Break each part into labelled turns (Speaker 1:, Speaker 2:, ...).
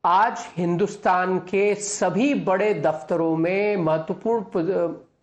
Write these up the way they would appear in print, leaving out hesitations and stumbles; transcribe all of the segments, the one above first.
Speaker 1: आज हिंदुस्तान के सभी बड़े दफ्तरों में महत्वपूर्ण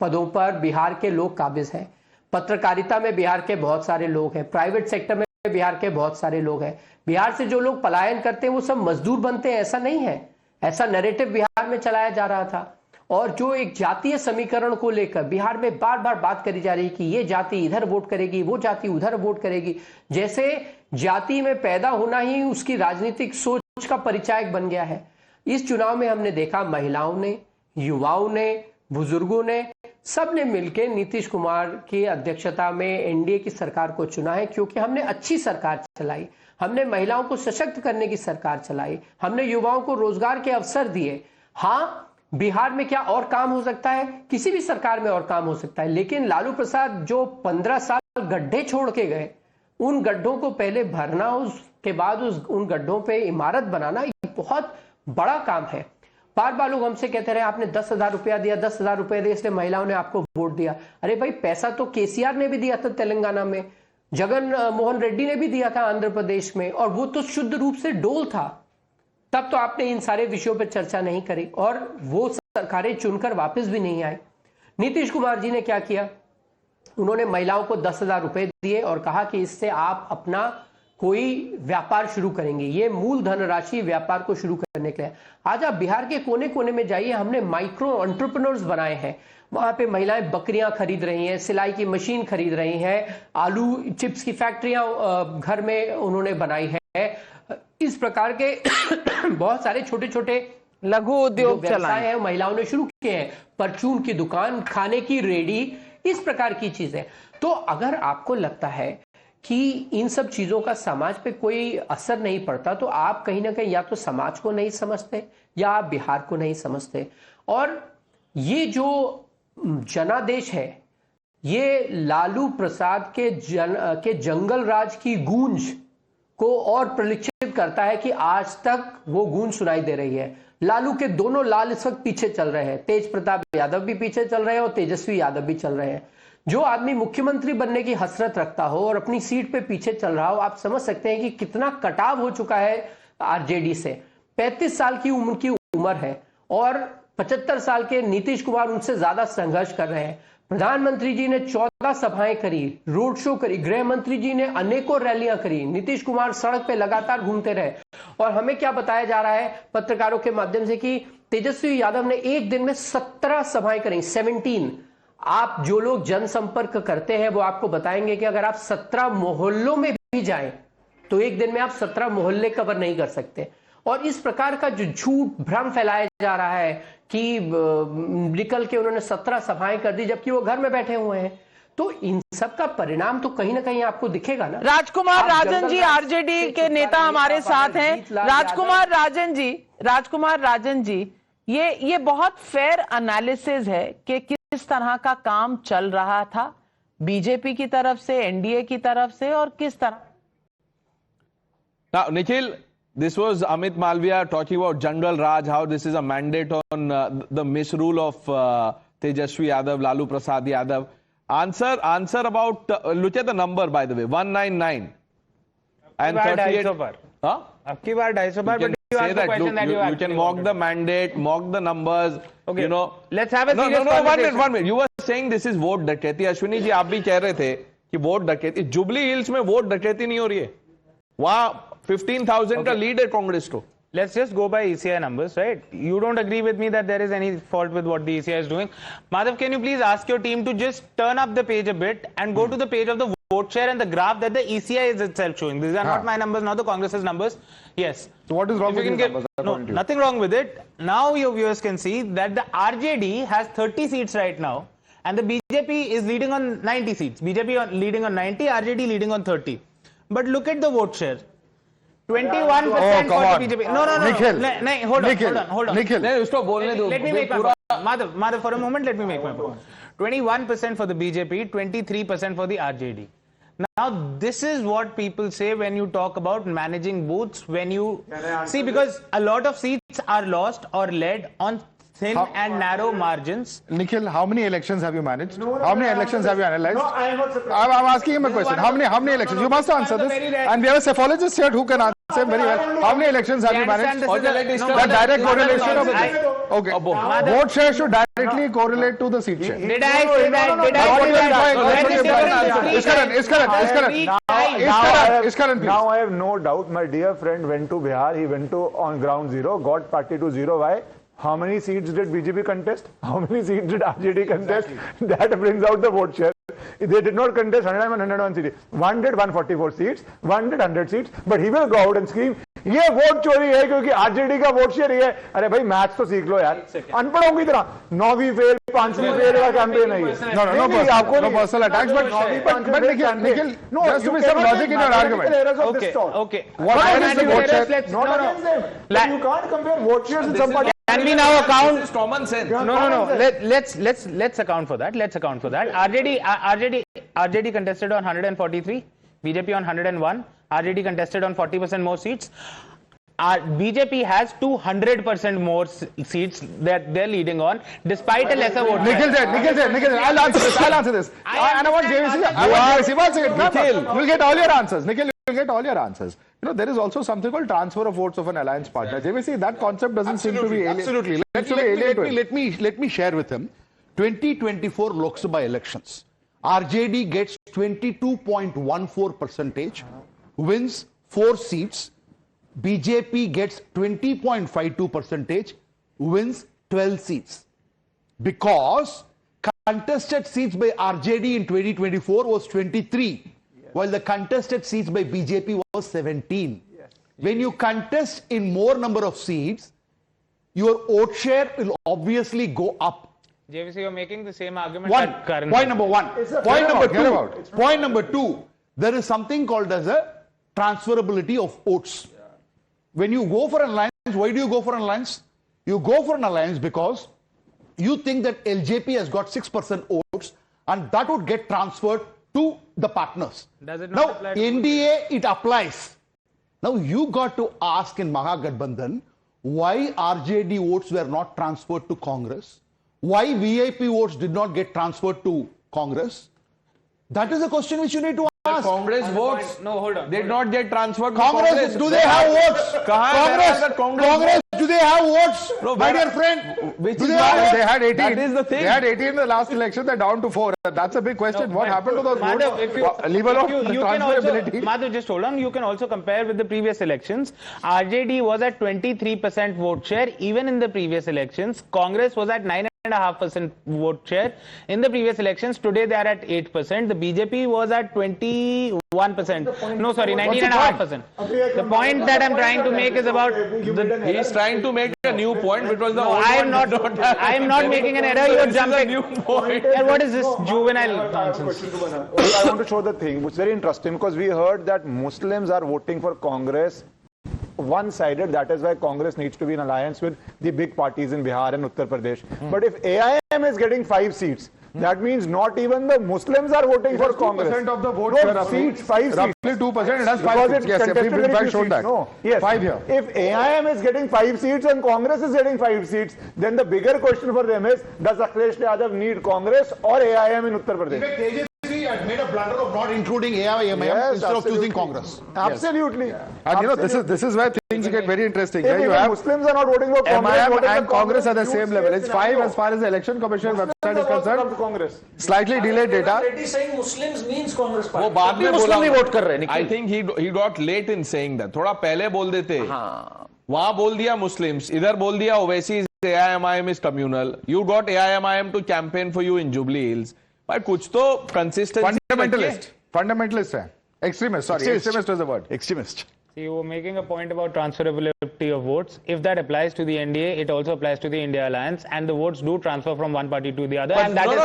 Speaker 1: पदों पर बिहार के लोग काबिज हैं। पत्रकारिता में बिहार के बहुत सारे लोग हैं, प्राइवेट सेक्टर में बिहार के बहुत सारे लोग हैं। बिहार से जो लोग पलायन करते हैं वो सब मजदूर बनते हैं, ऐसा नहीं है। ऐसा नैरेटिव बिहार में चलाया जा रहा था। और जो एक जातीय समीकरण को लेकर बिहार में बार बार बात करी जा रही है कि ये जाति इधर वोट करेगी, वो जाति उधर वोट करेगी, जैसे जाति में पैदा होना ही उसकी राजनीतिक सोच का परिचायक बन गया है। इस चुनाव में हमने देखा महिलाओं ने, युवाओं ने, बुजुर्गों ने, सबने मिलकर नीतीश कुमार की अध्यक्षता में एनडीए की सरकार को चुना है, क्योंकि हमने अच्छी सरकार चलाई, हमने महिलाओं को सशक्त करने की सरकार चलाई, हमने युवाओं को रोजगार के अवसर दिए। हाँ, बिहार में क्या और काम हो सकता है? किसी भी सरकार में और काम हो सकता है, लेकिन लालू प्रसाद जो 15 साल गड्ढे छोड़ के गए, उन गड्ढों को पहले भरना, उसके बाद उन गड्ढों पे इमारत बनाना, ये बहुत बड़ा काम है। बार बार लोग हमसे कहते रहे आपने 10,000 रुपया दिया, 10,000 रुपया दिया, इसलिए महिलाओं ने आपको वोट दिया। अरे भाई, पैसा तो केसीआर ने भी दिया था तेलंगाना में, जगन मोहन रेड्डी ने भी दिया था आंध्र प्रदेश में, और वो तो शुद्ध रूप से डोल था। तब तो आपने इन सारे विषयों पर चर्चा नहीं करी और वो सरकारें चुनकर वापस भी नहीं आए। नीतीश कुमार जी ने क्या किया? उन्होंने महिलाओं को 10,000 रुपए दिए और कहा कि इससे आप अपना कोई व्यापार शुरू करेंगे। ये मूल धनराशि व्यापार को शुरू करने के लिए। आज आप बिहार के कोने कोने में जाइए, हमने माइक्रो एंटरप्रेन्योर्स बनाए हैं। वहां पे महिलाएं बकरियां खरीद रही हैं, सिलाई की मशीन खरीद रही हैं, आलू चिप्स की फैक्ट्रियां घर में उन्होंने बनाई है। इस प्रकार के बहुत सारे छोटे छोटे
Speaker 2: लघु उद्योग
Speaker 1: व्यवसाय है महिलाओं ने शुरू किए हैं। परचून की दुकान, खाने की रेडी, इस प्रकार की चीजें। तो अगर आपको लगता है कि इन सब चीजों का समाज पे कोई असर नहीं पड़ता, तो आप कहीं ना कहीं या तो समाज को नहीं समझते या आप बिहार को नहीं समझते। और ये जो जनादेश है, ये लालू प्रसाद के जंगल राज की गूंज को और प्रलिखित करता है कि आज तक वो गूंज सुनाई दे रही है। लालू के दोनों लाल इस वक्त पीछे चल रहे हैं, तेज प्रताप यादव भी पीछे चल रहे हैं और तेजस्वी यादव भी चल रहे हैं। जो आदमी मुख्यमंत्री बनने की हसरत रखता हो और अपनी सीट पे पीछे चल रहा हो, आप समझ सकते हैं कि कितना कटाव हो चुका है आरजेडी से। 35 साल की उम्र है और 75 साल के नीतीश कुमार उनसे ज्यादा संघर्ष कर रहे हैं। प्रधानमंत्री जी ने 14 सभाएं करी, रोड शो करी, गृह मंत्री जी ने अनेकों रैलियां करी, नीतीश कुमार सड़क पे लगातार घूमते रहे। और हमें क्या बताया जा रहा है पत्रकारों के माध्यम से कि तेजस्वी यादव ने एक दिन में 17 सभाएं करी, 17। आप जो लोग जनसंपर्क करते हैं वो आपको बताएंगे कि अगर आप 17 मोहल्लों में भी जाएं तो एक दिन में आप 17 मोहल्ले कवर नहीं कर सकते। और इस प्रकार का जो झूठ भ्रम फैलाया जा रहा है कि निकल के उन्होंने 17 सभाएं कर दी जबकि वो घर में बैठे हुए हैं, तो इन सब का परिणाम तो कहीं ना कहीं आपको दिखेगा ना।
Speaker 2: राजकुमार राजन जी आरजेडी के नेता हमारे साथ हैं। राजकुमार राजन जी, ये बहुत फेयर एनालिसिस है कि किस तरह का काम चल रहा था बीजेपी की तरफ से, एनडीए की तरफ से, और किस तरह।
Speaker 3: Now, Nikhil, this was Amit Malviya talking about Jungle Raj, how this is a mandate on the misrule of Tejaswi Yadav, Lalu Prasad Yadav. Answer about, look at the number by the way, 199 and 38. Huh?
Speaker 4: Abki baar 250 bar, but you ask the question that you
Speaker 3: can mock the mandate, mock the numbers.
Speaker 4: Okay.
Speaker 3: You know.
Speaker 4: Let's have a serious conversation.
Speaker 3: One minute. You were saying this is vote डकैती. अश्विनी जी, आप भी कह रहे थे कि vote डकैती। Jubilee hills में vote डकैती नहीं हो रही है, वहां 15,000 का लीड है कांग्रेस को।
Speaker 4: Let's just go by ECI numbers, right? You don't agree with me that there is any fault with what the ECI is doing. Madhav, can you please ask your team to just turn up the page a bit and go to the page of the vote share and the graph that the ECI is itself showing. These are not my numbers, not the Congress's numbers. Yes.
Speaker 5: So what is wrong with these numbers?
Speaker 4: No, nothing wrong with it. Now your viewers can see that the RJD has 30 seats right now and the BJP is leading on 90 seats. BJP leading on 90, RJD leading on 30. But look at the vote share. 21% for the BJP. No.
Speaker 5: Nikhil.
Speaker 4: Hold on.
Speaker 5: Nikhil.
Speaker 4: Let me make my point. Madhav, for a moment, let me make my point. 21% for the BJP, 23% for the RJD. Now, this is what people say when you talk about managing booths, when you see, because a lot of seats are lost or led on thin and narrow margins.
Speaker 5: Nikhil, how many elections have you managed? How many elections have you analyzed? No, I am not surprised. I'm asking him a question. How many elections? You must answer this. And we have a cephalogist here who can answer. him very well. How many elections have you managed? The direct correlation of okay. Vote share should directly correlate to the seat share.
Speaker 4: Did I say that? Did I
Speaker 5: Is current.
Speaker 6: Now I have no doubt my dear friend went to Bihar, he went to on ground zero, got party to zero. Why? How many seats did BJP contest? How many seats did RJD contest? That brings out the vote share. They did not contest 101 seats. One did 144 seats, one did 100 seats, but he will go out and scream, ये vote चोरी है क्योंकि RJD का vote share है। अरे भाई maths तो सीख लो यार, अनपढ़ों की तरह 9वीं फेल 5वीं फेल का कैंपेन है ये।
Speaker 5: No personal attacks, but Nikhil, no, just to be some logic in your argument.
Speaker 4: Okay.
Speaker 5: What is the vote share?
Speaker 6: Not against them. You can't compare vote shares in some party.
Speaker 4: Can we now account?
Speaker 3: This is common sense.
Speaker 4: No. Let's account for that. RJD contested on 143, BJP on 101. RJD contested on 40% more seats. BJP has 200% more seats that they're leading on, despite a lesser vote share.
Speaker 5: Nikhil, I'll answer this. And I want JVC. You'll get all your answers. Nikhil, you'll get all your answers. You know, there is also something called transfer of votes of an alliance partner. JVC, that concept doesn't seem to be alien.
Speaker 7: Absolutely. Let me share with him. 2024 Lok Sabha elections. RJD gets 22.14%, wins 4 seats. BJP gets 20.52%, wins 12 seats. Because contested seats by RJD in 2024 was 23, while the contested seats by BJP was 17. When you contest in more number of seats, your vote share will obviously go up.
Speaker 4: JVC, you're making the same argument.
Speaker 7: Point number one. Point number two, there is something called as a transferability of votes. When you go for an alliance, why do you go for an alliance? You go for an alliance because you think that LJP has got 6% votes and that would get transferred to the partners.
Speaker 4: Does it not apply to
Speaker 7: NDA, it applies. Now you got to ask in Mahagathbandhan why RJD votes were not transferred to Congress, why VIP votes did not get transferred to Congress. That is the question which you need to ask.
Speaker 3: Congress votes.
Speaker 4: No, hold on.
Speaker 3: Did not get transferred. to
Speaker 7: Congress, do they have votes? Congress, do they have votes?
Speaker 3: No,
Speaker 7: my dear friend,
Speaker 3: Which
Speaker 7: do
Speaker 3: is
Speaker 7: they
Speaker 3: why
Speaker 7: have
Speaker 5: They had 18.
Speaker 3: That is the thing.
Speaker 5: They had 18 in the last election. They're down to 4. That's a big question. What happened to those
Speaker 4: Madhav,
Speaker 5: votes? Level of
Speaker 4: you can also,
Speaker 5: transferability.
Speaker 4: Madhav, just hold on. You can also compare with the previous elections. RJD was at 23% vote share even in the previous elections. Congress was at 9.5% vote share in the previous elections. Today they are at 8%. The BJP was at 21%. No, sorry, 19.5%. The point that I'm trying to make is about
Speaker 3: He is trying to make a new point, which was the old
Speaker 4: I am
Speaker 3: one.
Speaker 4: not making an error. You're
Speaker 3: This is a
Speaker 4: jumping.
Speaker 3: new point.
Speaker 4: Yeah, what is this juvenile nonsense?
Speaker 6: I want to show the thing, which is very interesting because we heard that Muslims are voting for Congress one-sided. That is why Congress needs to be in alliance with the big parties in Bihar and Uttar Pradesh. But if AIM is getting 5 seats, that means not even the Muslims are voting for Congress.
Speaker 5: 2% of the votes
Speaker 6: No,
Speaker 5: were roughly,
Speaker 6: seats, 5 seats.
Speaker 5: roughly 2%. It has 5
Speaker 6: Because
Speaker 5: seats.
Speaker 6: it
Speaker 5: Yes,
Speaker 6: contested
Speaker 5: we've in
Speaker 6: very
Speaker 5: fact
Speaker 6: few
Speaker 5: shown
Speaker 6: seats.
Speaker 5: that.
Speaker 6: No, yes.
Speaker 5: 5 here.
Speaker 6: If AIM is getting 5 seats and Congress is getting 5 seats, then the bigger question for them is, does Akhilesh Yadav need Congress or AIM in Uttar Pradesh?
Speaker 7: TJP had made a blunder of not including AIM
Speaker 6: Yes,
Speaker 7: instead of choosing
Speaker 6: absolutely.
Speaker 7: Congress.
Speaker 6: Absolutely.
Speaker 5: And you know, this is where things get very interesting.
Speaker 6: If
Speaker 5: Here you
Speaker 6: even
Speaker 5: have
Speaker 6: Muslims are not voting for Congress,
Speaker 5: MIM
Speaker 6: what is
Speaker 5: and
Speaker 6: the
Speaker 5: Congress at the
Speaker 6: youth
Speaker 5: same level.
Speaker 6: state
Speaker 5: It's 5
Speaker 6: scenario?
Speaker 5: as far as the Election Commission website is
Speaker 6: Muslims are also
Speaker 5: concerned.
Speaker 6: from Congress.
Speaker 5: Slightly delayed data.
Speaker 8: already saying Muslims means Congress
Speaker 3: वो
Speaker 8: party.
Speaker 3: बाद में बोला
Speaker 8: vote कर रहे हैं
Speaker 3: I think he got late in saying that. थोड़ा पहले बोल देते. वहां बोल दिया Muslims, इधर बोल दिया Owaisi AIMIM is communal. You got AIMIM to campaign for you in Jubilee Hills. भाई कुछ तो consistency.
Speaker 5: Fundamentalist है. Extremist is the word.
Speaker 7: Extremist.
Speaker 4: See, you were making a point about transferability of votes. If that applies to the NDA, it also applies to the India Alliance, and the votes do transfer from one party to the other. And that is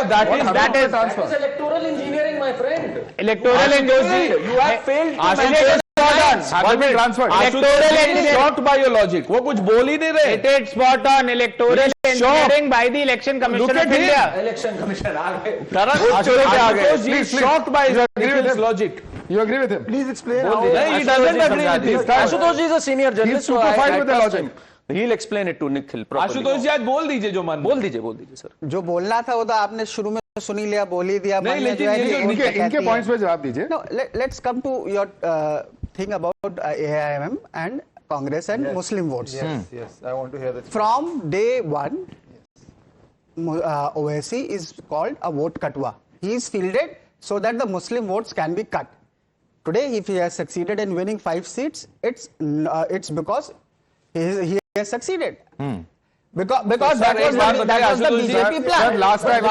Speaker 8: That is electoral engineering, my friend.
Speaker 4: electoral engineering.
Speaker 3: You have failed to
Speaker 4: Ashutosh
Speaker 3: mention
Speaker 5: Have been transferred.
Speaker 4: Electoral engineering.
Speaker 3: shocked by your logic. वो कुछ बोल ही नहीं रहे.
Speaker 4: It is spot on. Electoral engineering by the Election Commission
Speaker 3: Look
Speaker 4: of
Speaker 3: at him.
Speaker 4: India.
Speaker 8: Election Commission आ गए.
Speaker 3: Ashutosh ji is
Speaker 5: Please.
Speaker 3: shocked by
Speaker 5: You agree with
Speaker 3: his
Speaker 5: him?
Speaker 3: logic.
Speaker 5: You agree with him?
Speaker 6: Please explain how.
Speaker 3: He doesn't agree with this.
Speaker 8: Ashutosh is a senior
Speaker 5: He's
Speaker 8: journalist. so
Speaker 5: stupefied
Speaker 8: I
Speaker 5: with the
Speaker 8: trust
Speaker 5: logic.
Speaker 8: him. He'll explain it to Nikhil properly.
Speaker 3: Ashutosh जी आज बोल दीजिए जो मन.
Speaker 8: बोल दीजिए sir.
Speaker 9: जो बोलना था वो तो आपने शुरू में सुन ही लिया, बोल ही दिया.
Speaker 3: नहीं,
Speaker 9: मन में
Speaker 3: लेकिन
Speaker 9: जो है
Speaker 3: ये
Speaker 9: कि
Speaker 3: जो
Speaker 9: वो क्या
Speaker 5: इनके
Speaker 9: कहती
Speaker 5: पॉइंट्स
Speaker 9: है.
Speaker 5: पे जवाब दीजिए.
Speaker 9: No, let's come to your thing about AIMM and Congress and Muslim votes.
Speaker 6: Yes, I want to hear this.
Speaker 9: From day one, Owaisi is called a vote katwa. He is fielded so that the Muslim votes can be cut. Today, if he has succeeded in winning 5 seats, it's because he has succeeded. Because that was the BJP plan.
Speaker 5: Sir, last time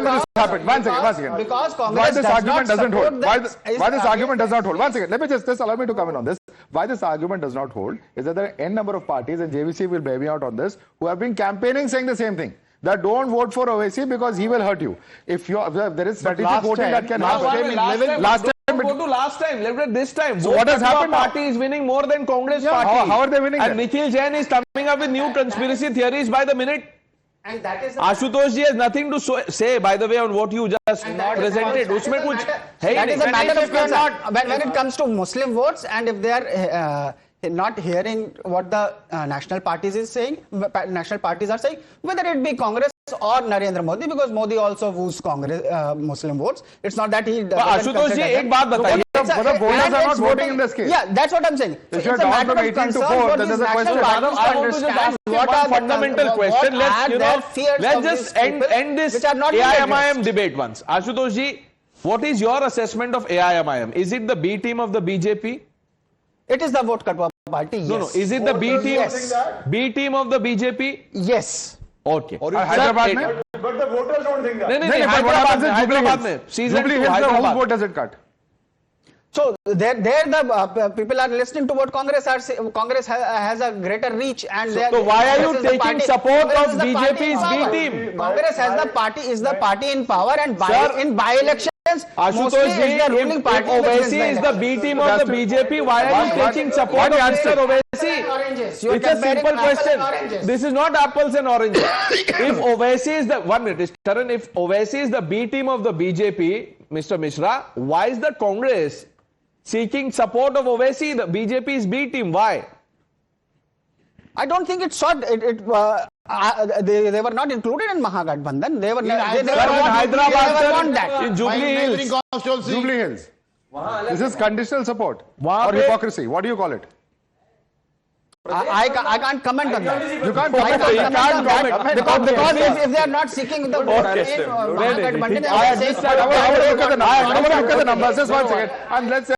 Speaker 5: this happened. One second.
Speaker 9: Because Congress
Speaker 5: Why this argument doesn't hold? Why this
Speaker 9: argument
Speaker 5: argument does not hold? One second. Let me just allow me to comment on this. Why this argument does not hold is that there are n number of parties, and JVC will bear me out on this, who have been campaigning saying the same thing. That don't vote for Owaisi because he will hurt you. If there is strategic voting that can happen.
Speaker 3: Last time. Go to last time. Let it this time.
Speaker 5: So what has happened now?
Speaker 3: Party is winning more than Congress party.
Speaker 5: How are they winning?
Speaker 3: And
Speaker 5: then?
Speaker 3: Nikhil Jain is coming up with new conspiracy theories by the minute.
Speaker 9: And that is
Speaker 3: Ashutosh ji has nothing to say, by the way, on what you just presented. Usme kuch hai
Speaker 9: that
Speaker 3: nahi.
Speaker 9: is a matter of concern. When it comes to Muslim votes, and if they are not hearing what the national parties are saying, whether it be Congress or Narendra Modi, because Modi also woos Congress Muslim votes. It's not that he.
Speaker 3: Ashutosh ji, एक बात बताइए.
Speaker 5: But the voters are not voting in this case.
Speaker 9: Yeah, that's what I'm saying.
Speaker 5: If you're down from 18 to 4, then there's a question.
Speaker 3: I want to just ask one fundamental question. Let's just end this AIMIM debate once. Ashutosh ji, what is your assessment of AIMIM? Is it the B team of the BJP?
Speaker 9: It is the vote katwa party. Yes.
Speaker 3: No. Is it the B team?
Speaker 9: Yes.
Speaker 3: B team of the BJP?
Speaker 9: Yes.
Speaker 3: Okay.
Speaker 5: Hyderabad mein?
Speaker 6: But the voters don't think that.
Speaker 3: नहीं, Hyderabad में. Season 2,
Speaker 5: Jubilee Hills,
Speaker 3: Hyderabad.
Speaker 5: whose vote does it cut?
Speaker 9: So there the people are listening to what Congress are saying. Congress has a greater reach, and
Speaker 3: So why are you taking support of BJP's B team?
Speaker 9: Congress is the party in power, and
Speaker 3: Sir,
Speaker 9: in by-elections,
Speaker 3: Ashutosh ji,
Speaker 9: the ruling
Speaker 3: if
Speaker 9: party.
Speaker 3: Owaisi is the B team of the BJP, why are you taking support of Mr. Owaisi?
Speaker 9: Oranges.
Speaker 3: It's a simple question. This is not apples and oranges. If Owaisi is the 1 minute, Taran, if Owaisi is the B team of the BJP, Mr. Mishra, why is the Congress seeking support of Owaisi, the BJP's B team? Why?
Speaker 9: I don't think it's short. They were not included in Mahagathbandhan. They were
Speaker 3: In Hyderabad,
Speaker 9: that.
Speaker 3: in Jubilee Hills.
Speaker 5: Jubilee Hills. This is conditional support
Speaker 3: Wahan
Speaker 5: or
Speaker 3: pe-
Speaker 5: hypocrisy. What do you call it?
Speaker 9: I can't comment on that.
Speaker 5: You can't
Speaker 9: I
Speaker 5: comment.
Speaker 9: can't comment because if they are not seeking the vote in Mahagathbandhan,
Speaker 5: I want to look at the numbers. Just 1 second. And let's say